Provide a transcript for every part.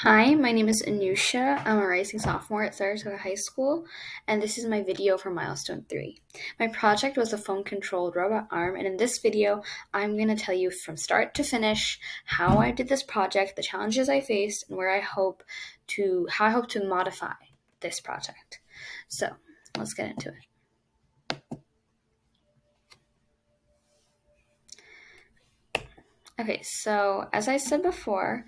Hi, my name is Anusha. I'm a rising sophomore at Saratoga High School, and this is my video for Milestone 3. My project was a phone-controlled robot arm, and in this video, I'm going to tell you from start to finish how I did this project, the challenges I faced, and how I hope to modify this project. So, let's get into it. Okay, so as I said before,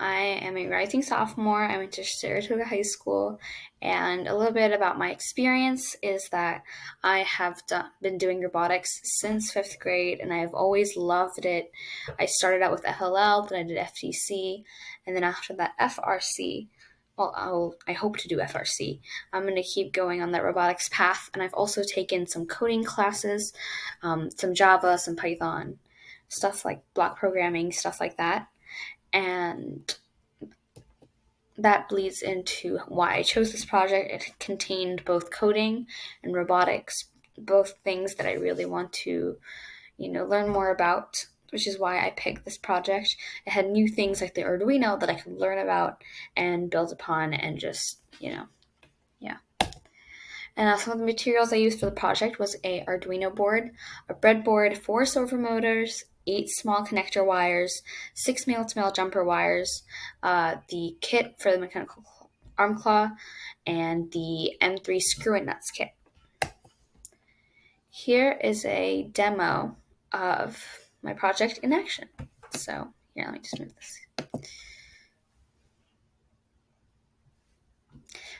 I am a rising sophomore. I went to Saratoga High School, and a little bit about my experience is that I have been doing robotics since fifth grade, and I've always loved it. I started out with FLL, then I did FTC, and then after that FRC. Well, I hope to do FRC. I'm going to keep going on that robotics path, and I've also taken some coding classes, some Java, some Python, stuff like block programming, stuff like that. And that bleeds into why I chose this project. It contained both coding and robotics, both things that I really want to, learn more about, which is why I picked this project. It had new things like the Arduino that I could learn about and build upon and just, yeah. And some of the materials I used for the project was a Arduino board, a breadboard, 4 servo motors, 8 small connector wires, 6 male-to-male jumper wires, the kit for the mechanical arm claw, and the M3 screw and nuts kit. Here is a demo of my project in action. So here, let me just move this.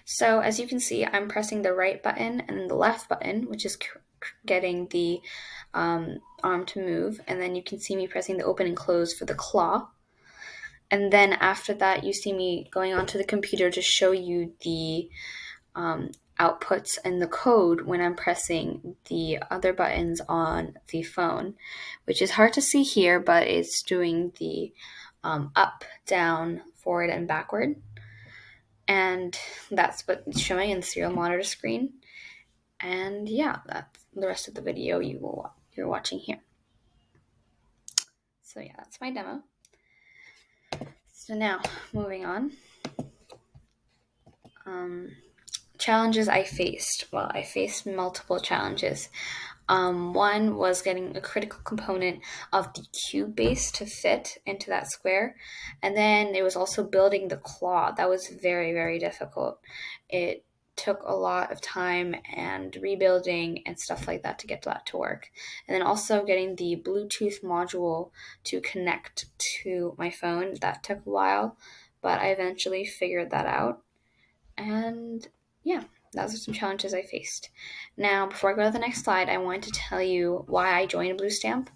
So as you can see, I'm pressing the right button and the left button, which is getting the arm to move. And then you can see me pressing the open and close for the claw. And then after that, you see me going onto the computer to show you the outputs and the code when I'm pressing the other buttons on the phone, which is hard to see here, but it's doing the up, down, forward, and backward. And that's what it's showing in the serial monitor screen. And yeah, that's the rest of the video you're watching here. So yeah, that's my demo. So now, moving on. Challenges I faced. Well, I faced multiple challenges. One was getting a critical component of the cube base to fit into that square. And then it was also building the claw. That was very, very difficult. It took a lot of time and rebuilding and stuff like that to get that to work. And then also getting the Bluetooth module to connect to my phone. That took a while, but I eventually figured that out. And yeah, those are some challenges I faced. Now, before I go to the next slide, I want to tell you why I joined Bluestamp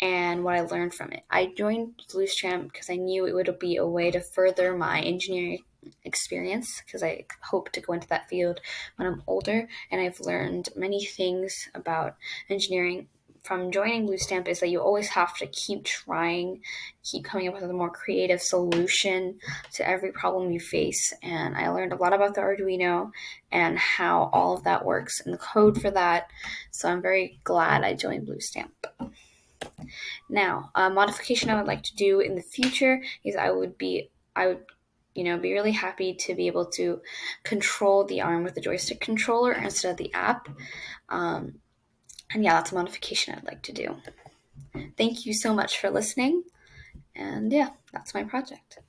and what I learned from it. I joined Bluestamp because I knew it would be a way to further my engineering experience because I hope to go into that field when I'm older, and I've learned many things about engineering from joining Bluestamp is that you always have to keep trying, keep coming up with a more creative solution to every problem you face. And I learned a lot about the Arduino and how all of that works and the code for that. So I'm very glad I joined Bluestamp. Now, a modification I would like to do in the future is I would be really happy to be able to control the arm with the joystick controller instead of the app. And yeah, that's a modification I'd like to do. Thank you so much for listening. And yeah, that's my project.